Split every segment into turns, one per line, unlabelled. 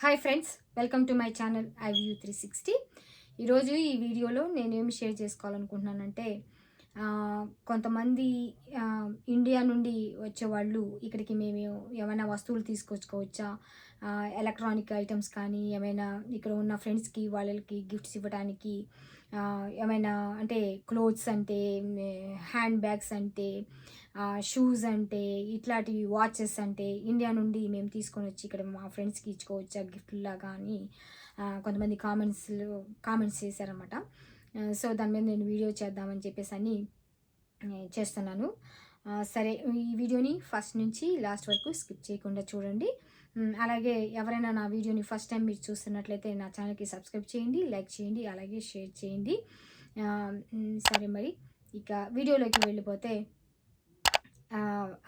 Hi friends, welcome to my channel iView 360. ఈరోజు ఈ వీడియోలో నేనేమి షేర్ చేసుకోవాలనుకుంటున్నానంటే కొంతమంది ఇండియా నుండి వచ్చేవాళ్ళు ఇక్కడికి మేము ఏమైనా వస్తువులు తీసుకొచ్చుకోవచ్చా, ఎలక్ట్రానిక్ ఐటమ్స్ కానీ ఏమైనా ఇక్కడ ఉన్న ఫ్రెండ్స్కి వాళ్ళకి గిఫ్ట్స్ ఇవ్వడానికి, ఏమైనా అంటే క్లోత్స్ అంటే, హ్యాండ్ బ్యాగ్స్ అంటే, షూస్ అంటే, ఇట్లాంటివి వాచెస్ అంటే ఇండియా నుండి మేము తీసుకొని వచ్చి ఇక్కడ మా ఫ్రెండ్స్కి ఇచ్చుకోవచ్చా గిఫ్ట్లాగా అని కొంతమంది కామెంట్స్ చేశారనమాట. సో దాని మీద నేను వీడియో చేద్దామని చెప్పేసి అని చేస్తున్నాను. సరే, ఈ వీడియోని ఫస్ట్ నుంచి లాస్ట్ వరకు స్కిప్ చేయకుండా చూడండి. అలాగే ఎవరైనా నా వీడియోని ఫస్ట్ టైం మీరు చూస్తున్నట్లయితే నా ఛానల్కి సబ్స్క్రైబ్ చేయండి, లైక్ చేయండి, అలాగే షేర్ చేయండి. సరే, మరి ఇక వీడియోలోకి వెళ్ళిపోతే,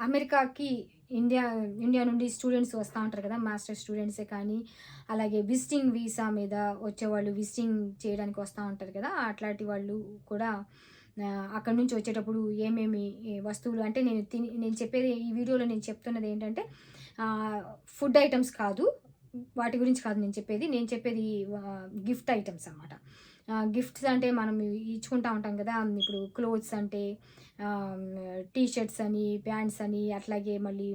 అమెరికాకి ఇండియా నుండి స్టూడెంట్స్ వస్తూ ఉంటారు కదా, మాస్టర్ స్టూడెంట్సే కానీ అలాగే విజిటింగ్ వీసా మీద వచ్చేవాళ్ళు విజిటింగ్ చేయడానికి వస్తూ ఉంటారు కదా, అట్లాంటి వాళ్ళు కూడా అక్కడి నుంచి వచ్చేటప్పుడు ఏమేమి వస్తువులు అంటే నేను చెప్పేది ఈ వీడియోలో నేను చెప్తున్నది ఏంటంటే ఫుడ్ ఐటమ్స్ కాదు, వాటి గురించి కాదు నేను చెప్పేది గిఫ్ట్ ఐటమ్స్ అన్నమాట. గిఫ్ట్స్ అంటే మనం ఇచ్చుకుంటూ ఉంటాం కదా, ఇప్పుడు క్లోత్స్ అంటే టీ షర్ట్స్ అని, ప్యాంట్స్ అని, అట్లాగే మళ్ళీ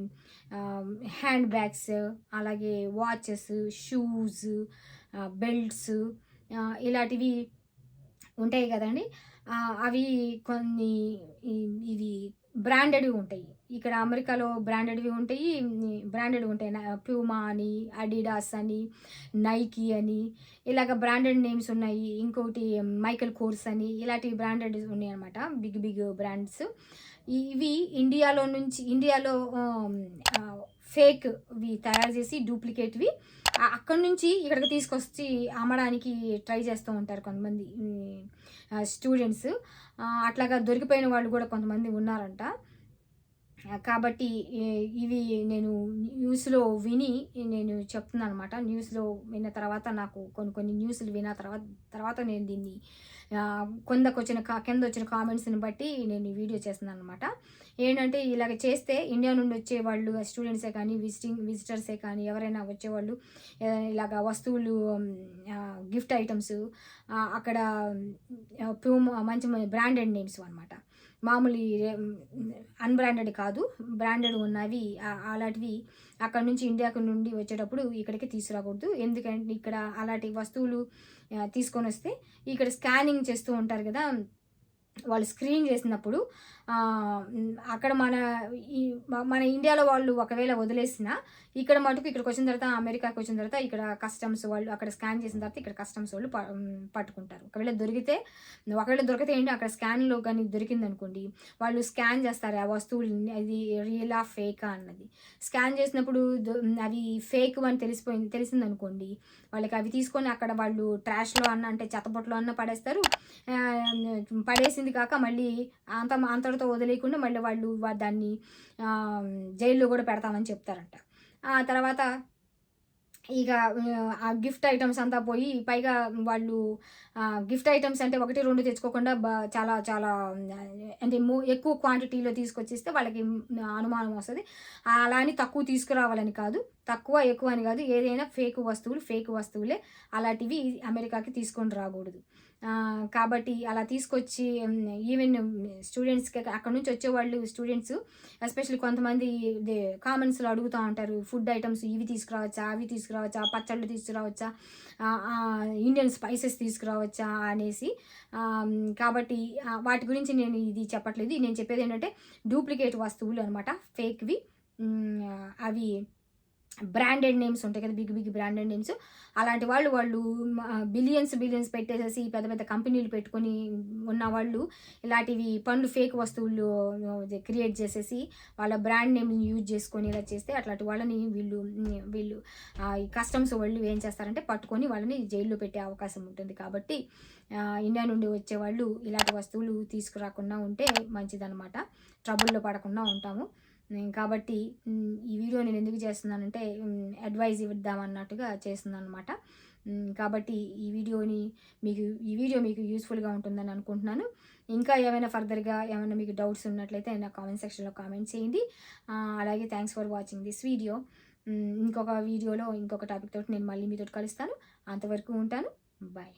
హ్యాండ్ బ్యాగ్స్, అలాగే వాచెస్, షూస్, బెల్ట్స్, ఇలాంటివి ఉంటాయి కదండి. అవి కొన్ని ఇవి బ్రాండెడ్వి ఉంటాయి. ఇక్కడ అమెరికాలో బ్రాండెడ్వి ఉంటాయి, ప్యూమా అని, అడిడాస్ అని, నైకీ అని, ఇలాగ బ్రాండెడ్ నేమ్స్ ఉన్నాయి. ఇంకొకటి మైకల్ కోర్స్ అని, ఇలాంటివి బ్రాండెడ్ ఉన్నాయి అనమాట, బిగ్ బిగ్ బ్రాండ్స్. ఇవి ఇండియాలో ఫేక్వి తయారు చేసి డూప్లికేట్వి అక్కడి నుంచి ఇక్కడికి తీసుకొచ్చి అమ్మడానికి ట్రై చేస్తూ ఉంటారు కొంతమంది స్టూడెంట్స్. అట్లాగా దొరికిపోయిన వాళ్ళు కూడా కొంతమంది ఉన్నారంట. కాబట్టి ఇవి నేను న్యూస్లో విని నేను చెప్తున్నాను అనమాట. న్యూస్లో విన్న తర్వాత నాకు కొన్ని న్యూస్లు విన్న తర్వాత నేను దీన్ని కింద వచ్చిన కామెంట్స్ని బట్టి నేను ఈ వీడియో చేస్తున్నాను అనమాట. ఏంటంటే ఇలాగ చేస్తే ఇండియా నుండి వచ్చేవాళ్ళు స్టూడెంట్సే కానీ విజిటర్సే కానీ ఎవరైనా వచ్చేవాళ్ళు ఇలాగ వస్తువులు, గిఫ్ట్ ఐటమ్స్ అక్కడ మంచి బ్రాండెడ్ నేమ్స్ అనమాట, మామూలు అన్బ్రాండెడ్ కాదు, బ్రాండెడ్ ఉన్నవి అలాంటివి అక్కడ నుంచి ఇండియాకు నుండి వచ్చేటప్పుడు ఇక్కడికి తీసుకురాకూడదు. ఎందుకంటే ఇక్కడ అలాంటి వస్తువులు తీసుకొని వస్తే ఇక్కడ స్కానింగ్ చేస్తూ ఉంటారు కదా, వాళ్ళు స్క్రీన్ చేసినప్పుడు అక్కడ మన ఇండియాలో వాళ్ళు ఒకవేళ వదిలేసినా ఇక్కడ మటుకు ఇక్కడికి వచ్చిన తర్వాత, అమెరికాకి వచ్చిన తర్వాత ఇక్కడ కస్టమ్స్ వాళ్ళు అక్కడ స్కాన్ చేసిన తర్వాత ఇక్కడ కస్టమ్స్ వాళ్ళు పట్టుకుంటారు. ఒకవేళ దొరికితే ఏంటి, అక్కడ స్కాన్లో కానీ దొరికింది అనుకోండి, వాళ్ళు స్కాన్ చేస్తారు ఆ వస్తువులని, అది రియలా ఫేకా అన్నది. స్కాన్ చేసినప్పుడు అవి ఫేక్ అని తెలిసింది అనుకోండి, వాళ్ళకి అవి తీసుకొని అక్కడ వాళ్ళు ట్రాష్లో అంటే చెత్తబొట్టలో పడేస్తారు. పడేసింది కాక మళ్ళీ అంతటితో వదిలేయకుండా మళ్ళీ వాళ్ళు దాన్ని జైల్లో కూడా పెడతామని చెప్తారంట. ఆ తర్వాత ఇక ఆ గిఫ్ట్ ఐటమ్స్ అంతా పోయి, పైగా వాళ్ళు గిఫ్ట్ ఐటమ్స్ అంటే 1-2 తెచ్చుకోకుండా చాలా చాలా అంటే ఎక్కువ క్వాంటిటీలో తీసుకొచ్చిస్తే వాళ్ళకి అనుమానం వస్తుంది. అలా అని తక్కువ తీసుకురావాలని కాదు, తక్కువ ఎక్కువ అని కాదు, ఏదైనా ఫేక్ వస్తువులే, అలాంటివి అమెరికాకి తీసుకొని రాకూడదు. కాబట్టి అలా తీసుకొచ్చి ఈవెన్ స్టూడెంట్స్కి అక్కడ నుంచి వచ్చేవాళ్ళు స్టూడెంట్స్ ఎస్పెషల్లీ కొంతమంది కామెంట్స్లో అడుగుతూ ఉంటారు, ఫుడ్ ఐటమ్స్ ఇవి తీసుకురావచ్చా, అవి తీసుకురావచ్చా, పచ్చళ్ళు తీసుకురావచ్చా, ఇండియన్ స్పైసెస్ తీసుకురావచ్చా అనేసి. కాబట్టి వాటి గురించి నేను ఇది చెప్పట్లేదు. నేను చెప్పేది ఏంటంటే డూప్లికేట్ వస్తువులు అనమాట, ఫేక్వి. అవి బ్రాండెడ్ నేమ్స్ ఉంటాయి కదా, బిగ్ బిగ్ బ్రాండెడ్ నేమ్స్, అలాంటి వాళ్ళు బిలియన్స్ పెట్టేసేసి పెద్ద పెద్ద కంపెనీలు పెట్టుకొని ఉన్న వాళ్ళు ఇలాంటివి ఫేక్ వస్తువులు క్రియేట్ చేసేసి వాళ్ళ బ్రాండ్ నేమ్ని యూజ్ చేసుకొని ఇలా చేస్తే అట్లాంటి వాళ్ళని వీళ్ళు కస్టమ్స్ వాళ్ళు ఏం చేస్తారంటే పట్టుకొని వాళ్ళని జైల్లో పెట్టే అవకాశం ఉంటుంది. కాబట్టి ఇండియా నుండి వచ్చేవాళ్ళు ఇలాంటి వస్తువులు తీసుకురాకుండా ఉంటే మంచిదన్నమాట, ట్రబుల్లో పడకుండా ఉంటాము. కాబట్టి ఈ వీడియో నేను ఎందుకు చేస్తున్నానంటే అడ్వైజ్ ఇద్దామన్నట్టుగా చేస్తున్నాను అనమాట. కాబట్టి ఈ వీడియో మీకు యూస్ఫుల్గా ఉంటుందని అనుకుంటున్నాను. ఇంకా ఏమైనా ఫర్దర్గా ఏమైనా మీకు డౌట్స్ ఉన్నట్లయితే నా కామెంట్ సెక్షన్లో కామెంట్ చేయండి. అలాగే thanks for watching this video. ఇంకొక వీడియోలో ఇంకొక టాపిక్ తోటి నేను మళ్ళీ మీతో కలుస్తాను. అంతవరకు ఉంటాను. బాయ్.